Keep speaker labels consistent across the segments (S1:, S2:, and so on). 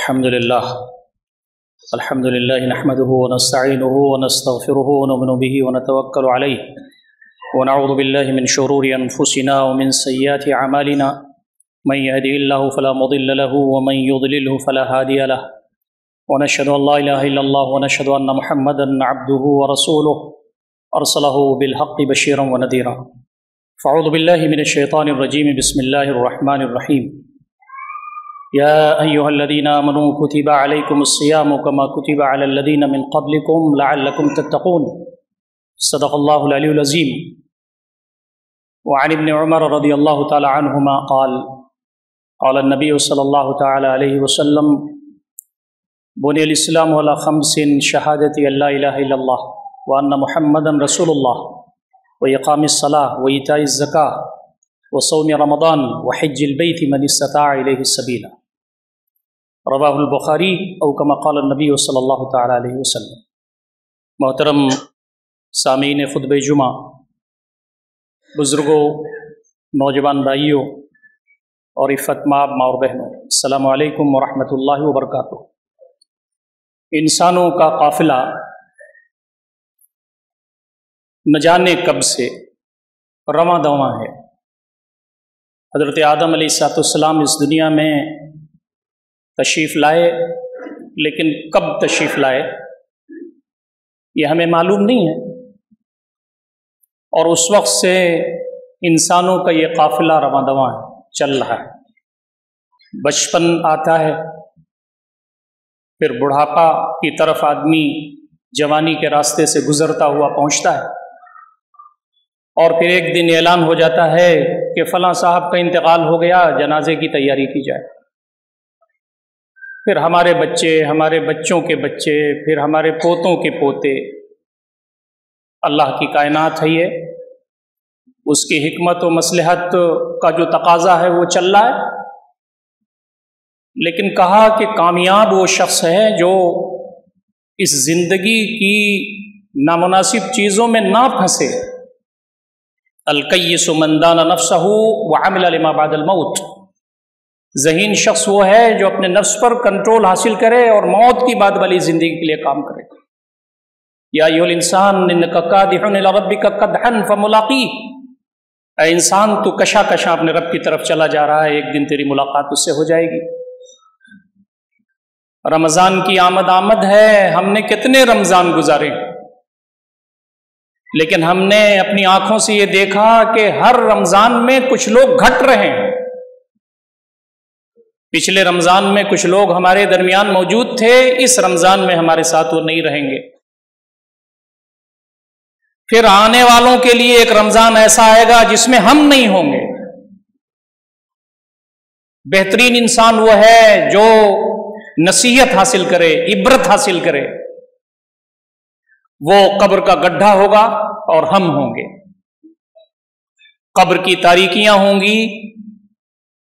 S1: الحمد لله نحمده ونستعينه ونستغفره ونؤمن به ونتوكل عليه ونعوذ بالله من شرور أنفسنا ومن سيئات أعمالنا من يهده الله فلا مضل له ومن يضلله فلا هادي له ونشهد أن لا إله إلا الله ونشهد أن محمدا عبده ورسوله أرسله بالحق بشيرا ونذيرا فأعوذ بالله من الشيطان الرجيم بسم الله الرحمن الرحيم يا أيها الذين آمنوا كتب عليكم الصيام كما كتب على الذين من قبلكم لعلكم تتقون صدق الله العلي العظيم وعن ابن عمر رضي الله تعالى عنهما قال قال النبي صلى الله تعالى عليه وسلم بني الإسلام على 5 شهادة أن لا إله إلا الله وأن محمدا رسول الله وإقام الصلاة وإيتاء الزكاة وصوم رمضان وحج البيت من استطاع إليه السبيل رواہ البخاری او کما قال النبی صلی اللہ تعالی علیہ وسلم۔ محترم سامعین خطبہ جمعہ، بزرگوں، نوجوان بھائیوں اور عفت مآب ماں اور بہنوں، السلام علیکم ورحمۃ اللہ وبرکاتہ۔ انسانوں کا قافلہ نہ جانے کب سے رواں دواں ہے۔ حضرت آدم علیہ السلام اس دنیا میں تشریف لائے، لیکن کب تشریف لائے یہ ہمیں معلوم نہیں ہے، اور اس وقت سے انسانوں کا یہ قافلہ رواں دواں چل رہا ہے۔ بچپن آتا ہے، پھر بڑھاپا کی طرف آدمی جوانی کے راستے سے گزرتا ہوا پہنچتا ہے، اور پھر ایک دن اعلان ہو جاتا ہے کہ فلاں صاحب کا انتقال ہو گیا، جنازے کی تیاری کی جائے۔ پھر ہمارے بچے، ہمارے بچوں کے بچے، پھر ہمارے پوتوں کے پوتے۔ اللہ کی کائنات ہے یہ، اس کی حکمت و مصلحت کا جو تقاضا ہے وہ چل رہا ہے، لیکن کہا کہ کامیاب وہ شخص ہے جو اس زندگی کی نامناسب چیزوں میں نہ پھنسے۔ الکیس من دان نفسہ وعمل لما بعد الموت۔ ذہین شخص وہ ہے جو اپنے نفس پر کنٹرول حاصل کرے اور موت کی بعد والی زندگی کے لیے کام کرے۔ یا ایھا الانسان انک کادح الی ربک کدحا فملاقیہ۔ اے انسان، تو کشا کشا اپنے رب کی طرف چلا جا رہا ہے، ایک دن تیری ملاقات اس سے ہو جائے گی۔ رمضان کی آمد ہے، ہم نے کتنے رمضان گزارے، لیکن ہم نے اپنی آنکھوں سے یہ دیکھا کہ ہر رمضان میں کچھ لوگ گھٹ رہے ہیں۔ پچھلے رمضان میں کچھ لوگ ہمارے درمیان موجود تھے، اس رمضان میں ہمارے ساتھ وہ نہیں رہیں گے۔ پھر آنے والوں کے لیے ایک رمضان ایسا آئے گا جس میں ہم نہیں ہوں گے۔ بہترین انسان وہ ہے جو نصیحت حاصل کرے، عبرت حاصل کرے۔ وہ قبر کا گڈھا ہوگا اور ہم ہوں گے۔ قبر کی تاریکیاں ہوں گی،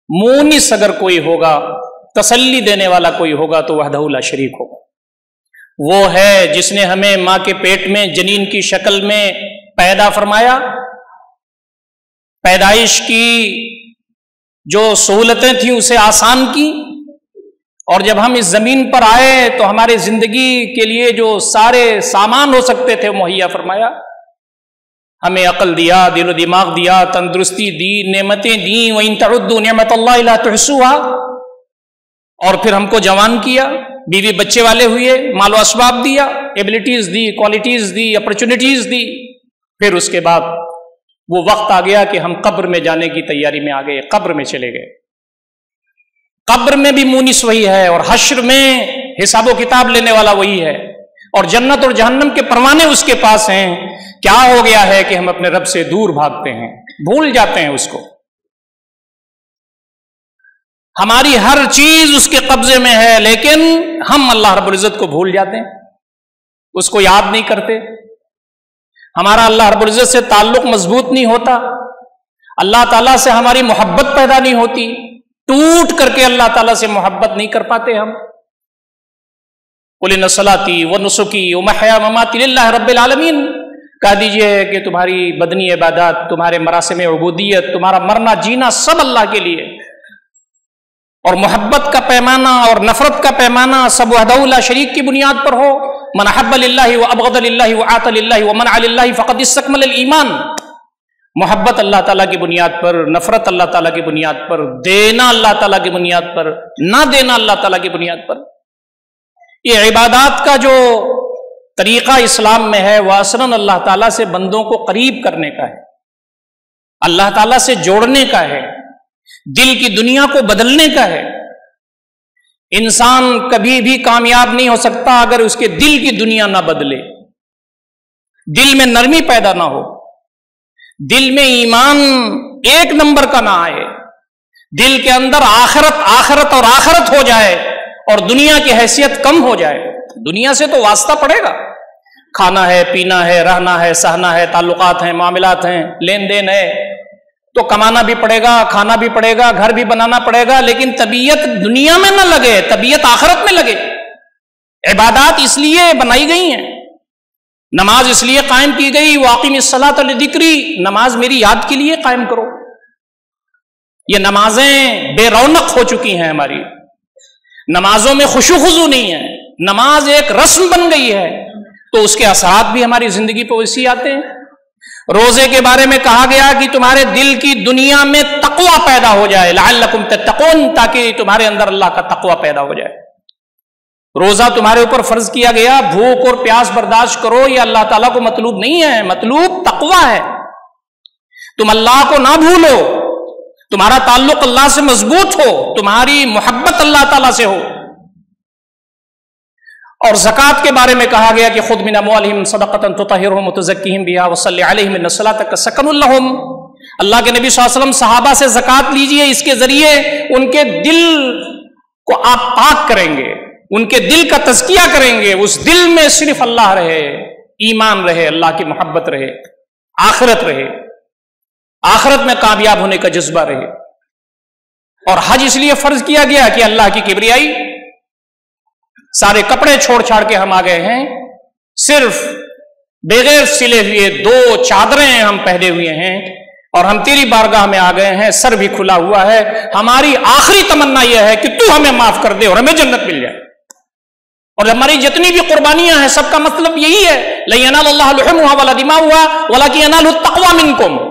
S1: مونس اگر کوئی ہوگا، تسلی دینے والا کوئی ہوگا تو وحدہ لا شریک ہوگا۔ وہ ہے جس نے ہمیں ماں کے پیٹ میں جنین کی شکل میں پیدا فرمایا، پیدائش کی جو سہولتیں تھیں اسے آسان کی، اور جب ہم اس زمین پر آئے تو ہمارے زندگی کے لیے جو سارے سامان ہو سکتے تھے مہیا فرمایا۔ ہمیں عقل دیا، دل و دماغ دیا، تندرستی دی، نعمتیں دیں۔ وَإِن تَعُدُّوا نِعْمَتَ اللَّهِ لَا تُحْصُوهَا۔ اور پھر ہم کو جوان کیا، بیوی بچے والے ہوئے، مال و اسباب دیا، ایبلٹیز دی، کوالٹیز دی، اپرچونٹیز دی۔ پھر اس کے بعد وہ وقت آ گیا کہ ہم قبر میں جانے کی تیاری میں آ گئے، قبر میں چلے گئے۔ قبر میں بھی مونس وہی ہے، اور حشر میں حساب و کتاب لینے والا وہی ہے، اور جنت اور جہنم کے پروانے اس کے پاس ہیں۔ کیا ہو گیا ہے کہ ہم اپنے رب سے دور بھاگتے ہیں، بھول جاتے ہیں اس کو۔ ہماری ہر چیز اس کے قبضے میں ہے، لیکن ہم اللہ رب العزت کو بھول جاتے ہیں، اس کو یاد نہیں کرتے۔ ہمارا اللہ رب العزت سے تعلق مضبوط نہیں ہوتا، اللہ تعالیٰ سے ہماری محبت پیدا نہیں ہوتی، ٹوٹ کر کے اللہ تعالیٰ سے محبت نہیں کر پاتے ہم۔ قُلْ إِنَّ صَلَاتِي وَنُسُكِي وَمَحْيَايَ وَمَمَاتِي لِلَّهِ رَبِّ الْعَالَمِينَ۔ کہہ دیجئے کہ تمہاری بدنی عبادات، تمہارے مراسم عبودیت، تمہارا مرنا جینا سب اللہ کے لیے۔ اور محبت کا پیمانہ اور نفرت کا پیمانہ سب وحدہ لا شریک کی بنیاد پر ہو. من احب للہ وابغض للہ وآت للہ ومنع للہ فقد استکمل الایمان. محبت اللہ تعالیٰ کی بنیاد پر، نفرت اللہ تعالیٰ کی بنیاد پر، دینا اللہ تعالیٰ کی بنیاد پر، نہ دینا اللہ تعالیٰ کی بنیاد پر. یہ عبادات کا جو طریقہ اسلام میں ہے وہ اصلاً اللہ تعالیٰ سے بندوں کو قریب کرنے کا ہے، اللہ تعالیٰ سے جوڑنے کا ہے، دل کی دنیا کو بدلنے کا ہے. انسان کبھی بھی کامیاب نہیں ہو سکتا اگر اس کے دل کی دنیا نہ بدلے، دل میں نرمی پیدا نہ ہو، دل میں ایمان ایک نمبر کا نہ آئے، دل کے اندر آخرت اور آخرت ہو جائے اور دنیا کی حیثیت کم ہو جائے. دنیا سے تو واسطہ پڑے گا، کھانا ہے، پینا ہے، رہنا ہے، سہنا ہے، تعلقات ہیں، معاملات ہیں، لین دین ہے، تو کمانا بھی پڑے گا، کھانا بھی پڑے گا، گھر بھی بنانا پڑے گا، لیکن طبیعت دنیا میں نہ لگے، طبیعت آخرت میں لگے. عبادات اس لیے بنائی گئی ہیں، نماز اس لیے قائم کی گئی، واقم الصلاۃ لذکری، نماز میری یاد کے لیے قائم کرو. یہ نمازیں بے رونق ہو چکی ہیں ہماری، نمازوں میں خشوع خضوع نہیں ہے، نماز ایک رسم بن گئی ہے، تو اس کے اثرات بھی ہماری زندگی پہ ویسے آتے ہیں. روزے کے بارے میں کہا گیا کہ تمہارے دل کی دنیا میں تقوی پیدا ہو جائے، لعلکم تتقون، تاکہ تمہارے اندر اللہ کا تقوی پیدا ہو جائے. روزہ تمہارے اوپر فرض کیا گیا، بھوک اور پیاس برداشت کرو، یہ اللہ تعالیٰ کو مطلوب نہیں ہے، مطلوب تقوی ہے. تم اللہ کو نہ بھولو، تمہارا تعلق اللہ سے مضبوط ہو، تمہاری محبت اللہ تعالیٰ سے ہو. اور زکوٰۃ کے بارے میں کہا گیا کہ خذ من اموالہم صدقۃ تطہرہم وتزکیہم بہا وصلی علیہم ان صلاتک سکن لہم. اللہ کے نبی صلی اللہ علیہ وسلم صحابہ سے زکوٰۃ لیجئے، اس کے ذریعے ان کے دل کو آپ پاک کریں گے، ان کے دل کا تزکیہ کریں گے، اس دل میں صرف اللہ رہے، ایمان رہے، اللہ کی محبت رہے، آخرت رہے، آخرت میں کامیاب ہونے کا جذبہ رہے. اور حج اس لیے فرض کیا گیا کہ اللہ کی کبریائی، سارے کپڑے چھوڑ چھاڑ کے ہم آ گئے ہیں، صرف بغیر سلے ہوئے 2 چادریں ہم پہنے ہوئے ہیں اور ہم تیری بارگاہ میں آ گئے ہیں، سر بھی کھلا ہوا ہے. ہماری آخری تمنا یہ ہے کہ تو ہمیں معاف کر دے اور ہمیں جنت مل جائے. اور ہماری جتنی بھی قربانیاں ہیں سب کا مطلب یہی ہے، لَن يَنَالَ اللَّهَ لُحُومُهَا وَلَا دِمَاؤُهَا وَلَكِنْ يَنَالُهُ التَّقْوَىٰ مِنكُمْ.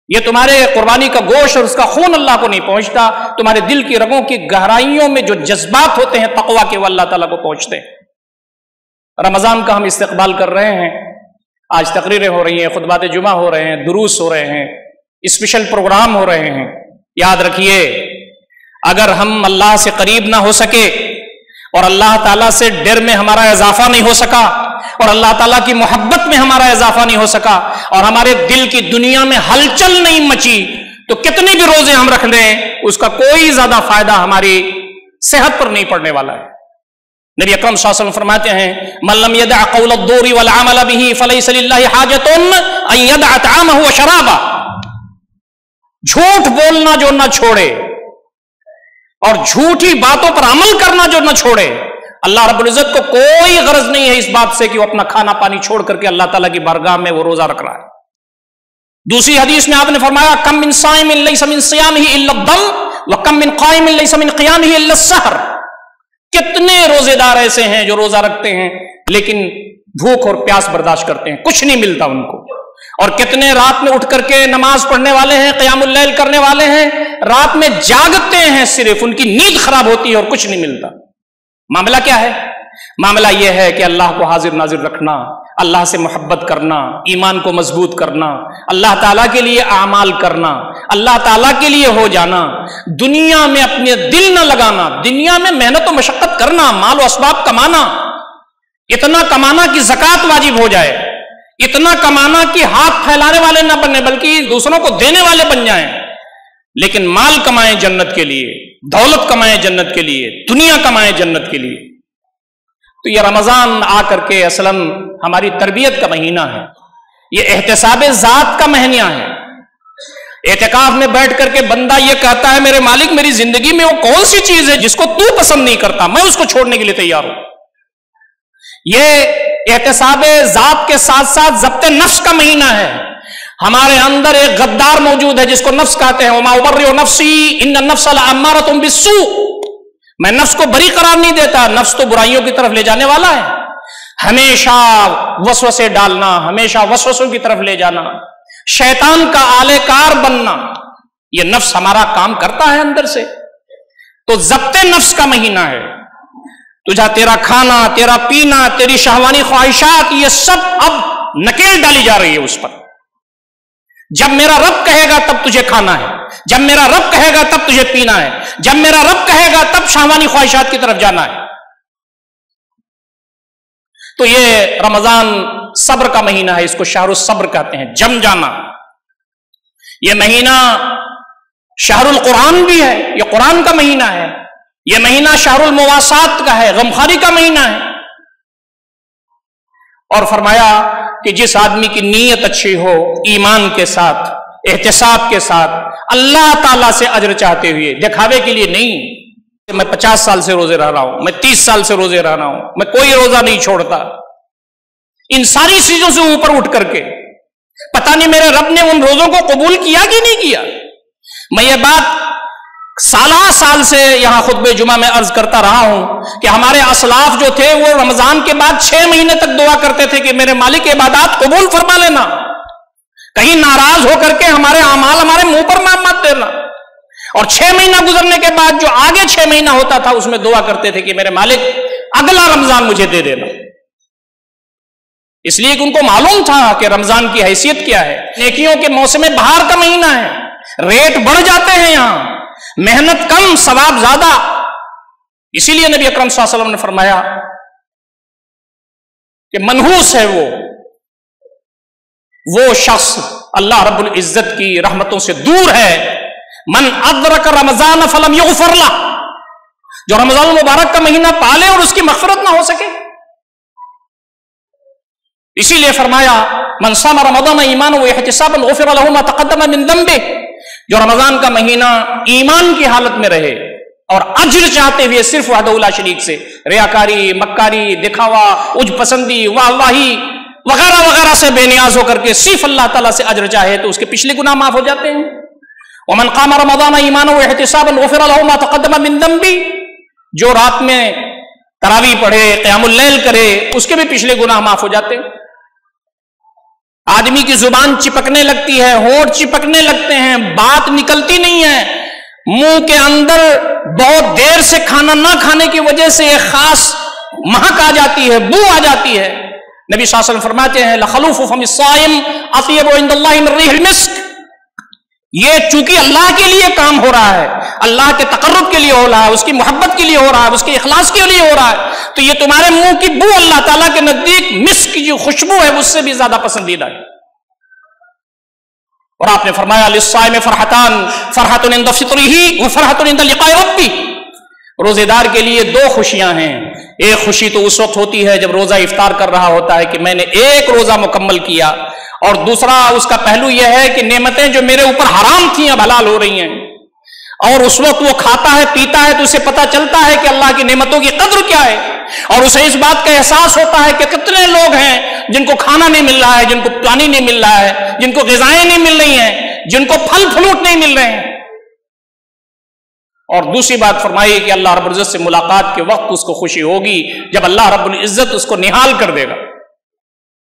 S1: یہ تمہارے قربانی کا گوشت اور اس کا خون اللہ کو نہیں پہنچتا، تمہارے دل کی رگوں کی گہرائیوں میں جو جذبات ہوتے ہیں تقویٰ کے، وہ اللہ تعالیٰ کو پہنچتے ہیں. رمضان کا ہم استقبال کر رہے ہیں، آج تقریریں ہو رہی ہیں، خطبات جمعہ ہو رہے ہیں، دروس ہو رہے ہیں، اسپیشل پروگرام ہو رہے ہیں. یاد رکھیے، اگر ہم اللہ سے قریب نہ ہو سکے اور اللہ تعالیٰ سے ڈر میں ہمارا اضافہ نہیں ہو سکا اور اللہ تعالیٰ کی محبت میں ہمارا اضافہ نہیں ہو سکا اور ہمارے دل کی دنیا میں ہلچل نہیں مچی، تو کتنے بھی روزے ہم رکھ لیں اس کا کوئی زیادہ فائدہ ہماری صحت پر نہیں پڑنے والا ہے. نبی اکرم صلی اللہ علیہ وسلم فرماتے ہیں من لم يدع قول الزور والعمل به فليس لله حاجة ان يدع طعامه وشرابه. جھوٹ بولنا جو نہ چھوڑے اور جھوٹی باتوں پر عمل کرنا جو نہ چھوڑے، اللہ رب العزت کو کوئی غرض نہیں ہے اس بات سے کہ وہ اپنا کھانا پانی چھوڑ کر کے اللہ تعالیٰ کی بارگاہ میں وہ روزہ رکھ رہا ہے. دوسری حدیث میں آپ نے فرمایا کم من صائم لیس من صیامہ الا الدم وکم من قائم لیس من قیامہ الا السحر. کتنے روزے دار ایسے ہیں جو روزہ رکھتے ہیں لیکن بھوک اور پیاس برداشت کرتے ہیں، کچھ نہیں ملتا ان کو. اور کتنے رات میں اٹھ کر کے نماز پڑھنے والے ہیں، قیام اللیل کرنے والے ہیں، رات میں جاگتے ہیں، صرف ان کی نیند خراب ہوتی ہے اور کچھ نہیں ملتا. معاملہ کیا ہے؟ معاملہ یہ ہے کہ اللہ کو حاضر ناظر رکھنا، اللہ سے محبت کرنا، ایمان کو مضبوط کرنا، اللہ تعالیٰ کے لیے اعمال کرنا، اللہ تعالیٰ کے لیے ہو جانا، دنیا میں اپنے دل نہ لگانا، دنیا میں محنت و مشقت کرنا، مال و اسباب کمانا، اتنا کمانا کہ زکوٰۃ واجب ہو جائے، اتنا کمانا کہ ہاتھ پھیلانے والے نہ بننے بلکہ دوسروں کو دینے والے بن جائیں. لیکن مال کمائیں جنت کے لیے، دولت کمائیں جنت کے لیے، دنیا کمائیں جنت کے لیے. تو یہ رمضان آ کر کے اصلاً ہماری تربیت کا مہینہ ہے، یہ احتساب ذات کا مہینہ ہے. اعتکاف میں بیٹھ کر کے بندہ یہ کہتا ہے میرے مالک میری زندگی میں وہ کون سی چیز ہے جس کو تو پسند نہیں کرتا، میں اس کو چھوڑنے کے لیے تیار ہوں. یہ احتساب ذات کے ساتھ ساتھ ضبط نفس کا مہینہ ہے. ہمارے اندر ایک غدار موجود ہے جس کو نفس کہتے ہیں، وما ابرئ نفسی ان النفس لامارۃ بالسوء، میں نفس کو بری قرار نہیں دیتا، نفس تو برائیوں کی طرف لے جانے والا ہے، ہمیشہ وسوسے ڈالنا، ہمیشہ وسوسوں کی طرف لے جانا، شیطان کا آلے کار بننا، یہ نفس ہمارا کام کرتا ہے اندر سے۔ تو ضبط نفس کا مہینہ ہے، تجھا تیرا کھانا، تیرا پینا، تیری شہوانی خواہشات، یہ سب اب نکیل ڈالی جا رہی ہے اس پر۔ جب میرا رب کہے گا تب تجھے کھانا ہے، جب میرا رب کہے گا تب تجھے پینا ہے، جب میرا رب کہے گا تب شہوانی خواہشات کی طرف جانا ہے۔ تو یہ رمضان صبر کا مہینہ ہے، اس کو شہر الصبر کہتے ہیں، جم جانا۔ یہ مہینہ شہر القرآن بھی ہے، یہ قرآن کا مہینہ ہے، یہ مہینہ شہر المواسات کا ہے، غمخواری کا مہینہ ہے۔ اور فرمایا کہ جس آدمی کی نیت اچھی ہو، ایمان کے ساتھ، احتساب کے ساتھ، اللہ تعالیٰ سے اجر چاہتے ہوئے، دکھاوے کے لیے نہیں، میں 50 سال سے روزے رہ رہا ہوں، میں 30 سال سے روزے رہ رہا ہوں، میں کوئی روزہ نہیں چھوڑتا، ان ساری چیزوں سے اوپر اٹھ کر کے پتہ نہیں میرے رب نے ان روزوں کو قبول کیا کہ نہیں کیا۔ میں یہ بات سالہ سال سے یہاں خطبہ جمعہ میں عرض کرتا رہا ہوں کہ ہمارے اسلاف جو تھے وہ رمضان کے بعد 6 مہینے تک دعا کرتے تھے کہ میرے مالک عبادات قبول فرما لینا، کہیں ناراض ہو کر کے ہمارے اعمال ہمارے منہ پر نہ مت دینا۔ اور 6 مہینہ گزرنے کے بعد جو آگے 6 مہینہ ہوتا تھا اس میں دعا کرتے تھے کہ میرے مالک اگلا رمضان مجھے دے دینا، اس لیے کہ ان کو معلوم تھا کہ رمضان کی حیثیت کیا ہے۔ نیکیوں کے موسم بہار کا مہینہ ہے، ریٹ بڑھ جاتے ہیں، یہاں محنت کم ثواب زیادہ، اسی لیے نبی اکرم صلی اللہ علیہ وسلم نے فرمایا کہ منحوس ہے وہ شخص اللہ رب العزت کی رحمتوں سے دور ہے، من ادرک رمضان فلم یغفر لہ، جو رمضان المبارک کا مہینہ پالے اور اس کی مغفرت نہ ہو سکے۔ اسی لیے فرمایا من صام رمضان ایمانا واحتسابا غفر له ما تقدم من ذنبه، جو رمضان کا مہینہ ایمان کی حالت میں رہے اور اجر چاہتے ہوئے صرف وحدہ لا شریک سے، ریاکاری، مکاری، دکھاوا، عجب پسندی، واہ واہی وغیرہ وغیرہ سے بے نیاز ہو کر کے صرف اللہ تعالیٰ سے اجر چاہے تو اس کے پچھلے گناہ معاف ہو جاتے ہیں۔ ومن قام رمضان ایمانا واحتسابا غفر له ما تقدم من ذنبه، جو رات میں تراویح پڑھے، قیام اللیل کرے، اس کے بھی پچھلے گناہ معاف ہو جاتے ہیں۔ آدمی کی زبان چپکنے لگتی ہے، ہونٹ چپکنے لگتے ہیں، بات نکلتی نہیں ہے، منہ کے اندر بہت دیر سے کھانا نہ کھانے کی وجہ سے ایک خاص مہک آ جاتی ہے، بو آ جاتی ہے۔ نبی صلی اللہ علیہ وسلم فرماتے ہیں لخلوف فم الصائم اطیب عند اللہ من ریح المسک، یہ چونکہ اللہ کے لیے کام ہو رہا ہے، اللہ کے تقرب کے لیے ہو رہا ہے، اس کی محبت کے لیے ہو رہا ہے، اس کے اخلاص کے لیے ہو رہا ہے، تو یہ تمہارے منہ کی بو اللہ تعالیٰ کے نزدیک مسک کی جو خوشبو ہے اس سے بھی زیادہ پسندیدہ ہے۔ اور آپ نے فرمایا للصائم فرحتان، فرحۃ عند فطرہ وفرحۃ عند لقاء ربہ، روزے دار کے لیے 2 خوشیاں ہیں، ایک خوشی تو اس وقت ہوتی ہے جب روزہ افطار کر رہا ہوتا ہے کہ میں نے ایک روزہ مکمل کیا، اور دوسرا اس کا پہلو یہ ہے کہ نعمتیں جو میرے اوپر حرام تھیں اب حلال ہو رہی ہیں، اور اس وقت وہ کھاتا ہے پیتا ہے تو اسے پتہ چلتا ہے کہ اللہ کی نعمتوں کی قدر کیا ہے، اور اسے اس بات کا احساس ہوتا ہے کہ کتنے لوگ ہیں جن کو کھانا نہیں مل رہا ہے، جن کو پانی نہیں مل رہا ہے، جن کو غذائیں نہیں مل رہی ہیں، جن کو پھل پھلوٹ نہیں مل رہے ہیں۔ اور دوسری بات فرمائی کہ اللہ رب العزت سے ملاقات کے وقت اس کو خوشی ہوگی جب اللہ رب العزت اس کو نہال کر دے گا۔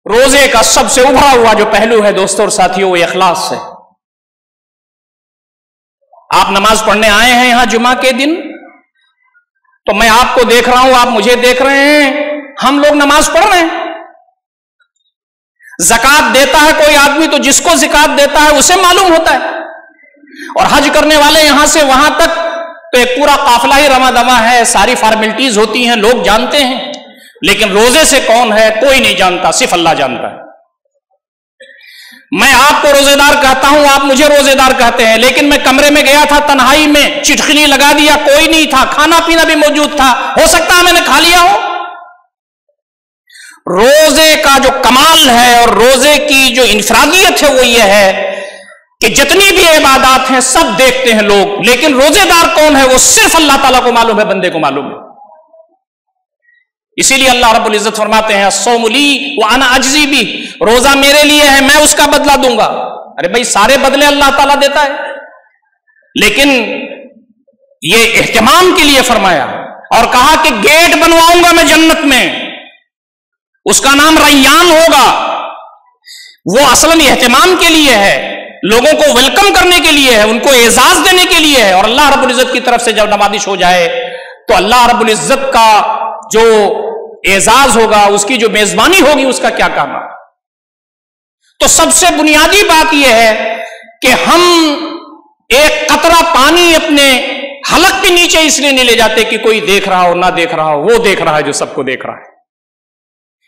S1: روزے کا سب سے ابھرا ہوا جو پہلو ہے دوستوں اور ساتھیوں وہ اخلاص ہے۔ آپ نماز پڑھنے آئے ہیں یہاں جمعہ کے دن، تو میں آپ کو دیکھ رہا ہوں، آپ مجھے دیکھ رہے ہیں، ہم لوگ نماز پڑھ رہے ہیں۔ زکوٰۃ دیتا ہے کوئی آدمی تو جس کو زکوٰۃ دیتا ہے اسے معلوم ہوتا ہے، اور حج کرنے والے یہاں سے وہاں تک تو ایک پورا قافلہ ہی رواں دواں ہے، ساری فارمیلٹیز ہوتی ہیں، لوگ جانتے ہیں، لیکن روزے سے کون ہے کوئی نہیں جانتا، صرف اللہ جانتا ہے۔ میں آپ کو روزے دار کہتا ہوں، آپ مجھے روزے دار کہتے ہیں، لیکن میں کمرے میں گیا تھا تنہائی میں، چٹخنی لگا دیا، کوئی نہیں تھا، کھانا پینا بھی موجود تھا، ہو سکتا ہے میں نے کھا لیا ہو۔ روزے کا جو کمال ہے اور روزے کی جو انفرادیت ہے وہ یہ ہے کہ جتنی بھی عبادات ہیں سب دیکھتے ہیں لوگ، لیکن روزے دار کون ہے وہ صرف اللہ تعالیٰ کو معلوم ہے، بندے کو معلوم ہے۔ اسی لیے اللہ رب العزت فرماتے ہیں الصوم لی وانا اجزی بہ، روزہ میرے لیے ہے، میں اس کا بدلہ دوں گا۔
S2: ارے بھائی سارے بدلے اللہ تعالیٰ دیتا ہے، لیکن یہ اہتمام کے لیے فرمایا اور کہا کہ گیٹ بنواؤں گا میں جنت میں، اس کا نام ریان ہوگا، وہ اصلاً اہتمام کے لیے ہے، لوگوں کو ویلکم کرنے کے لیے ہے، ان کو اعزاز دینے کے لیے ہے، اور اللہ رب العزت کی طرف سے جب نوازش ہو جائے تو اللہ رب العزت کا جو اعزاز ہوگا، اس کی جو میزبانی ہوگی، اس کا کیا کام ہے؟ تو سب سے بنیادی بات یہ ہے کہ ہم ایک قطرہ پانی اپنے حلق کے نیچے اس لیے نہیں لے جاتے کہ کوئی دیکھ رہا ہو نہ دیکھ رہا ہو، وہ دیکھ رہا ہے جو سب کو دیکھ رہا ہے۔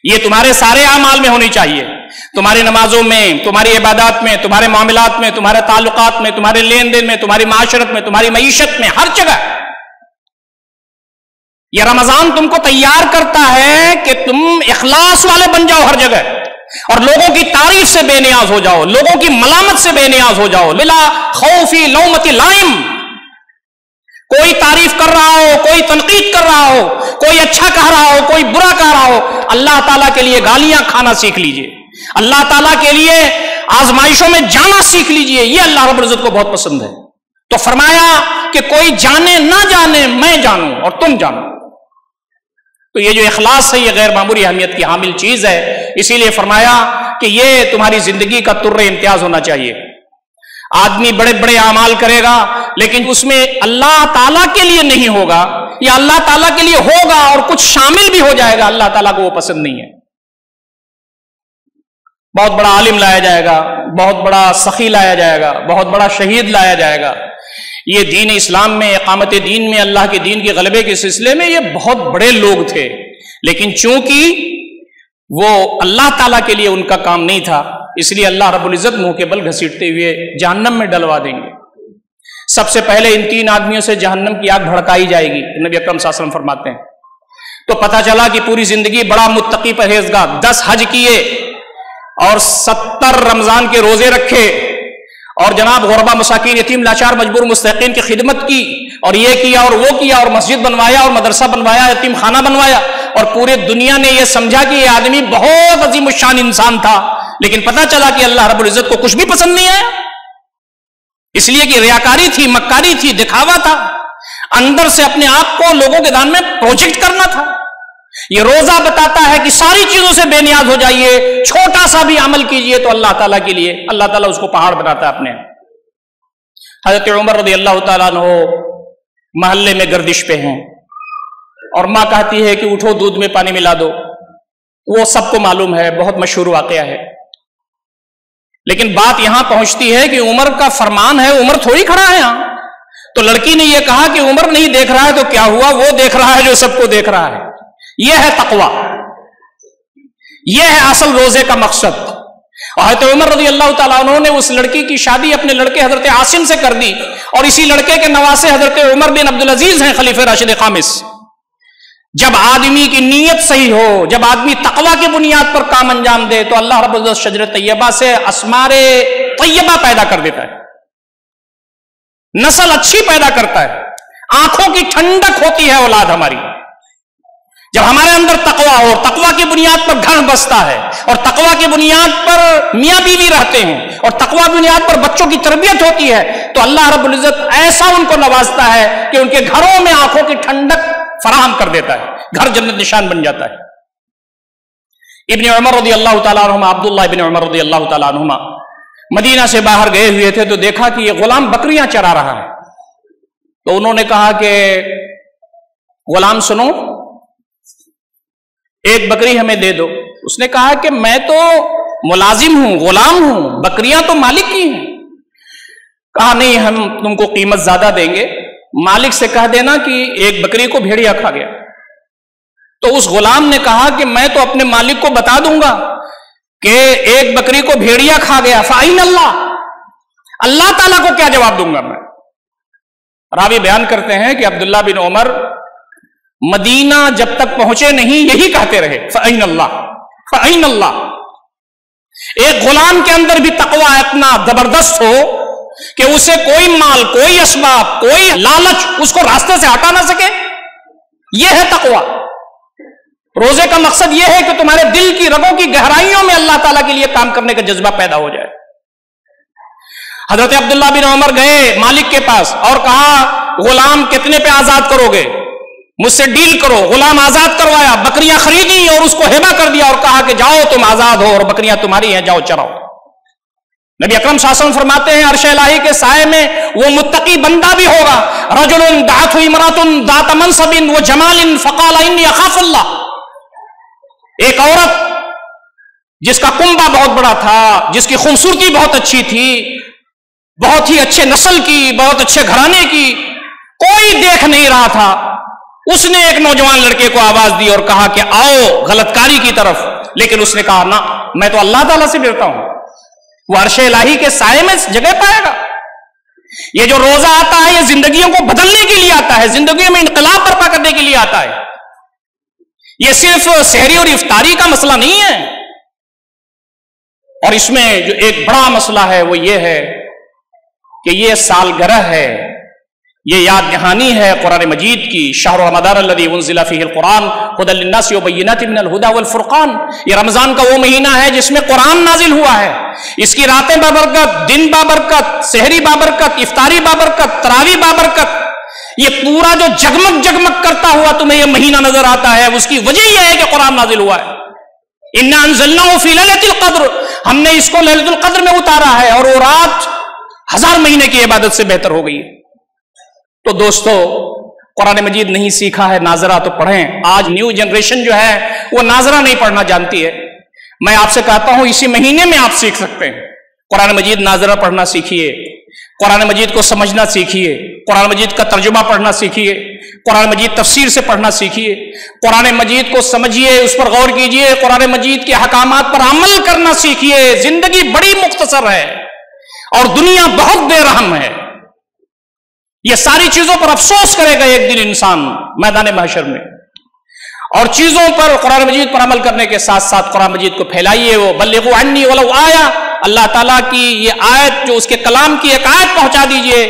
S2: یہ تمہارے سارے اعمال میں ہونی چاہیے، تمہاری نمازوں میں، تمہاری عبادات میں، تمہارے معاملات میں، تمہارے تعلقات میں، تمہارے لین دین میں، تمہاری معاشرت میں، تمہاری معیشت میں، ہر جگہ۔ یہ رمضان تم کو تیار کرتا ہے کہ تم اخلاص والے بن جاؤ ہر جگہ، اور لوگوں کی تعریف سے بے نیاز ہو جاؤ، لوگوں کی ملامت سے بے نیاز ہو جاؤ، بلا خوف لومۃ لائم۔ کوئی تعریف کر رہا ہو، کوئی تنقید کر رہا ہو، کوئی اچھا کہہ رہا ہو، کوئی برا کہہ رہا ہو، اللہ تعالیٰ کے لیے گالیاں کھانا سیکھ لیجئے، اللہ تعالیٰ کے لیے آزمائشوں میں جانا سیکھ لیجئے، یہ اللہ رب العزت کو بہت پسند ہے۔ تو فرمایا کہ کوئی جانے نہ جانے، میں جانوں اور تم جانو۔ تو یہ جو اخلاص ہے یہ غیر معمولی اہمیت کی حامل چیز ہے، اسی لیے فرمایا کہ یہ تمہاری زندگی کا طر امتیاز ہونا چاہیے۔ آدمی بڑے بڑے اعمال کرے گا لیکن اس میں اللہ تعالیٰ کے لیے نہیں ہوگا، یا اللہ تعالیٰ کے لیے ہوگا اور کچھ شامل بھی ہو جائے گا، اللہ تعالیٰ کو وہ پسند نہیں ہے۔ بہت بڑا عالم لایا جائے گا، بہت بڑا سخی لایا جائے گا، بہت بڑا شہید لایا جائے گا، یہ دین اسلام میں، اقامت دین میں، اللہ کے دین کے غلبے کے سلسلے میں یہ بہت بڑے لوگ تھے، لیکن چونکہ وہ اللہ تعالیٰ کے لیے ان کا کام نہیں تھا، اس لیے اللہ رب العزت منہ کے بل گھسیٹتے ہوئے جہنم میں ڈلوا دیں گے۔ سب سے پہلے ان تین آدمیوں سے جہنم کی آگ بھڑکائی جائے گی، نبی اکرم صلی اللہ علیہ وسلم فرماتے ہیں۔ تو پتہ چلا کہ پوری زندگی بڑا متقی پرہیزگار، 10 حج کیے اور 70 رمضان کے روزے رکھے، اور جناب غربا مساکین یتیم لاچار مجبور مستحقین کی خدمت کی، اور یہ کیا اور وہ کیا، اور مسجد بنوایا اور مدرسہ بنوایا، یتیم خانہ بنوایا، اور پورے دنیا نے یہ سمجھا کہ یہ آدمی بہت عظیم الشان انسان تھا، لیکن پتہ چلا کہ اللہ رب العزت کو کچھ بھی پسند نہیں آیا، اس لیے کہ ریاکاری تھی، مکاری تھی، دکھاوا تھا، اندر سے اپنے آپ کو لوگوں کے دان میں پروجیکٹ کرنا تھا۔ یہ روزہ بتاتا ہے کہ ساری چیزوں سے بے نیاز ہو جائیے، چھوٹا سا بھی عمل کیجئے تو اللہ تعالیٰ کے لیے، اللہ تعالیٰ اس کو پہاڑ بناتا ہے اپنے۔ حضرت عمر رضی اللہ تعالیٰ عنہ محلے میں گردش پہ ہیں، اور ماں کہتی ہے کہ اٹھو دودھ میں پانی ملا دو، وہ سب کو معلوم ہے، بہت مشہور واقعہ ہے، لیکن بات یہاں پہنچتی ہے کہ عمر کا فرمان ہے، عمر تھوڑی کھڑا ہے یہاں۔ تو لڑکی نے یہ کہا کہ عمر نہیں دیکھ رہا ہے تو کیا ہوا، وہ دیکھ رہا ہے جو سب کو دیکھ رہا ہے۔ یہ ہے تقویٰ، یہ ہے اصل روزے کا مقصد۔ اور حضرت عمر رضی اللہ تعالیٰ عنہ نے اس لڑکی کی شادی اپنے لڑکے حضرت عاصم سے کر دی، اور اسی لڑکے کے نواسے حضرت عمر بن عبدالعزیز ہیں، خلیفہ راشد خامس۔ جب آدمی کی نیت صحیح ہو، جب آدمی تقویٰ کی بنیاد پر کام انجام دے تو اللہ رب العزت شجر طیبہ سے اسمار طیبہ پیدا کر دیتا ہے، نسل اچھی پیدا کرتا ہے، آنکھوں کی ٹھنڈک ہوتی ہے اولاد ہماری جب ہمارے اندر تقویٰ ہو، تقویٰ کی بنیاد پر گھر بستا ہے، اور تقویٰ کی بنیاد پر میاں بیوی رہتے ہیں، اور تقویٰ کی بنیاد پر بچوں کی تربیت ہوتی ہے، تو اللہ رب العزت ایسا ان کو نوازتا ہے کہ ان کے گھروں میں آنکھوں کی ٹھنڈک فراہم کر دیتا ہے، گھر جنت نشان بن جاتا ہے۔ ابن عمر رضی اللہ تعالیٰ عنہما، عبداللہ ابن عمر رضی اللہ تعالیٰ عنہما مدینہ سے باہر گئے ہوئے تھے، تو دیکھا کہ یہ غلام بکریاں چرا رہا ہے، تو انہوں نے کہا کہ غلام سنو، ایک بکری ہمیں دے دو۔ اس نے کہا کہ میں تو ملازم ہوں، غلام ہوں، بکریاں تو مالک کی ہیں۔ کہا نہیں، ہم تم کو قیمت زیادہ دیں گے، مالک سے کہہ دینا کہ ایک بکری کو بھیڑیا کھا گیا۔ تو اس غلام نے کہا کہ میں تو اپنے مالک کو بتا دوں گا کہ ایک بکری کو بھیڑیا کھا گیا، فَأَيْنَ اللَّهُ، اللہ تعالیٰ کو کیا جواب دوں گا میں۔ راوی بیان کرتے ہیں کہ عبداللہ بن عمر مدینہ جب تک پہنچے نہیں یہی کہتے رہے، فَأَيْنَ اللَّهُ فَأَيْنَ اللَّهُ۔ ایک غلام کے اندر بھی تقویٰ اتنا زبردست ہو کہ اسے کوئی مال، کوئی اسباب، کوئی لالچ اس کو راستے سے ہٹا نہ سکے، یہ ہے تقویٰ۔ روزے کا مقصد یہ ہے کہ تمہارے دل کی رگوں کی گہرائیوں میں اللہ تعالیٰ کے لیے کام کرنے کا جذبہ پیدا ہو جائے۔ حضرت عبداللہ بن عمر گئے مالک کے پاس اور کہا غلام کتنے پہ آزاد کرو گے، مجھ سے ڈیل کرو. غلام آزاد کروایا، بکریاں خریدی اور اس کو ہبہ کر دیا اور کہا کہ جاؤ تم آزاد ہو اور بکریاں تمہاری ہیں، جاؤ چراؤ. نبی اکرم صلی اللہ علیہ وسلم فرماتے ہیں عرش الہی کے سائے میں وہ متقی بندہ بھی ہوگا. رجل دعته امرأة ذات منصب وجمال فقال انی اخاف اللہ. ایک عورت جس کا کنبہ بہت بڑا تھا، جس کی خوبصورتی بہت اچھی تھی، بہت ہی اچھے نسل کی، بہت اچھے گھرانے کی، کوئی دیکھ نہیں رہا تھا، اس نے ایک نوجوان لڑکے کو آواز دی اور کہا کہ آؤ غلط کاری کی طرف. لیکن اس نے کہا نہ، میں تو اللہ تعالیٰ سے ڈرتا ہوں. وہ عرش الہی کے سائے میں جگہ پائے گا. یہ جو روزہ آتا ہے یہ زندگیوں کو بدلنے کے لیے آتا ہے، زندگیوں میں انقلاب برپا کرنے کے لیے آتا ہے. یہ صرف سحری اور افطاری کا مسئلہ نہیں ہے. اور اس میں جو ایک بڑا مسئلہ ہے وہ یہ ہے کہ یہ سالگرہ ہے، یہ یاد دہانی ہے قرآن مجید کی. شہر رمضان الذی انزل فیہ القرآن ھدی للناس وبینات من الھدی والفرقان. یہ رمضان کا وہ مہینہ ہے جس میں قرآن نازل ہوا ہے. اس کی راتیں بابرکت، دن بابرکت، سحری بابرکت، افطاری بابرکت، تراویح بابرکت. یہ پورا جو جگمگ جگمگ کرتا ہوا تمہیں یہ مہینہ نظر آتا ہے، اس کی وجہ یہ ہے کہ قرآن نازل ہوا ہے. انا انزلناہ فی لیلۃ القدر، ہم نے اس کو لیلۃ القدر میں اتارا ہے، اور وہ رات 1000 مہینے کی عبادت سے بہتر ہو گئی ہے. تو دوستو قرآن مجید نہیں سیکھا ہے، ناظرہ تو پڑھیں. آج نیو جنریشن جو ہے وہ ناظرہ نہیں پڑھنا جانتی ہے. میں آپ سے کہتا ہوں اسی مہینے میں آپ سیکھ سکتے ہیں. قرآن مجید ناظرہ پڑھنا سیکھیے، قرآن مجید کو سمجھنا سیکھیے، قرآن مجید کا ترجمہ پڑھنا سیکھیے، قرآن مجید تفسیر سے پڑھنا سیکھیے، قرآن مجید کو سمجھیے، اس پر غور کیجیے، قرآن مجید کے احکامات پر عمل کرنا سیکھیے. زندگی بڑی مختصر ہے اور دنیا بہت بے رحم ہے. یہ ساری چیزوں پر افسوس کرے گا ایک دن انسان میدان محشر میں. اور چیزوں پر قرآن مجید پر عمل کرنے کے ساتھ ساتھ قرآن مجید کو پھیلائیے. وہ بلغوا عنی ولو آیا، اللہ تعالیٰ کی یہ آیت جو اس کے کلام کی ایک آیت پہنچا دیجئے.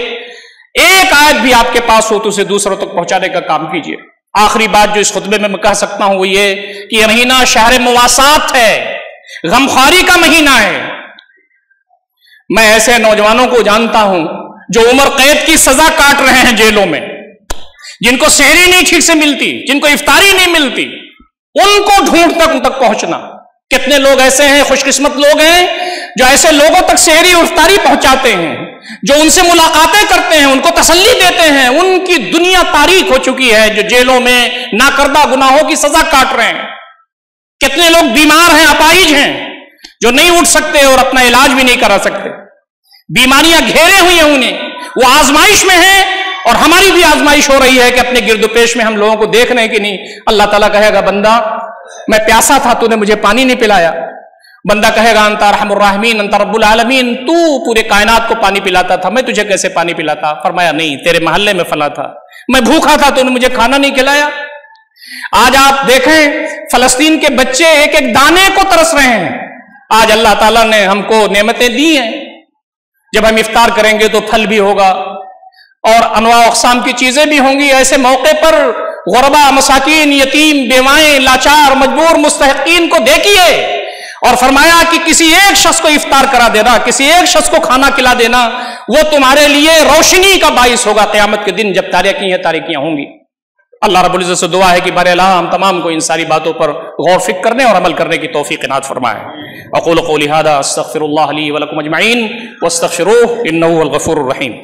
S2: ایک آیت بھی آپ کے پاس ہو تو اسے دوسروں تک پہنچانے کا کام کیجئے. آخری بات جو اس خطبے میں کہہ سکتا ہوں وہ یہ کہ یہ مہینہ شہر مواسات ہے، غمخواری کا مہینہ ہے. میں ایسے نوجوانوں کو جانتا ہوں جو عمر قید کی سزا کاٹ رہے ہیں جیلوں میں، جن کو سحری نہیں ٹھیک سے ملتی، جن کو افطاری نہیں ملتی، ان کو ڈھونڈ تک ان تک پہنچنا. کتنے لوگ ایسے ہیں، خوش قسمت لوگ ہیں جو ایسے لوگوں تک سحری اور افطاری پہنچاتے ہیں، جو ان سے ملاقاتیں کرتے ہیں، ان کو تسلی دیتے ہیں. ان کی دنیا تاریک ہو چکی ہے جو جیلوں میں ناکردہ گناہوں کی سزا کاٹ رہے ہیں. کتنے لوگ بیمار ہیں، اپاہج ہیں، جو نہیں اٹھ سکتے اور اپنا علاج بھی نہیں کرا سکتے. بیماریاں گھیرے ہوئی ہیں انہیں، وہ آزمائش میں ہیں. اور ہماری بھی آزمائش ہو رہی ہے کہ اپنے گرد و پیش میں ہم لوگوں کو دیکھ رہے ہیں کہ نہیں. اللہ تعالیٰ کہے گا بندہ میں پیاسا تھا، تو نے مجھے پانی نہیں پلایا. بندہ کہے گا انت ارحم الراحمین، انت رب العالمین، تو پورے کائنات کو پانی پلاتا تھا، میں تجھے کیسے پانی پلاتا؟ فرمایا نہیں، تیرے محلے میں فلاں تھا، میں بھوکا تھا، تو نے مجھے کھانا نہیں کھلایا. آج آپ دیکھیں فلسطین کے بچے ایک ایک دانے کو ترس رہے ہیں. آج اللہ تعالیٰ نے ہم کو نعمتیں دی ہیں. جب ہم افطار کریں گے تو پھل بھی ہوگا اور انواع اقسام کی چیزیں بھی ہوں گی. ایسے موقع پر غربا، مساکین، یتیم، بیوائیں، لاچار، مجبور، مستحقین کو دیکھیے. اور فرمایا کہ کسی ایک شخص کو افطار کرا دینا، کسی ایک شخص کو کھانا کھلا دینا، وہ تمہارے لیے روشنی کا باعث ہوگا قیامت کے دن جب تاریکیاں ہوں گی. اللہ رب العزت سے دعا ہے کہ بارے اللہ ہم تمام کو ان ساری باتوں پر غور فکر کرنے اور عمل کرنے کی توفیق عنایت فرمائے. اقول قولی ھذا استغفر اللہ لی ولکم اجمعین واستغفروہ انہ هو الغفور الرحیم.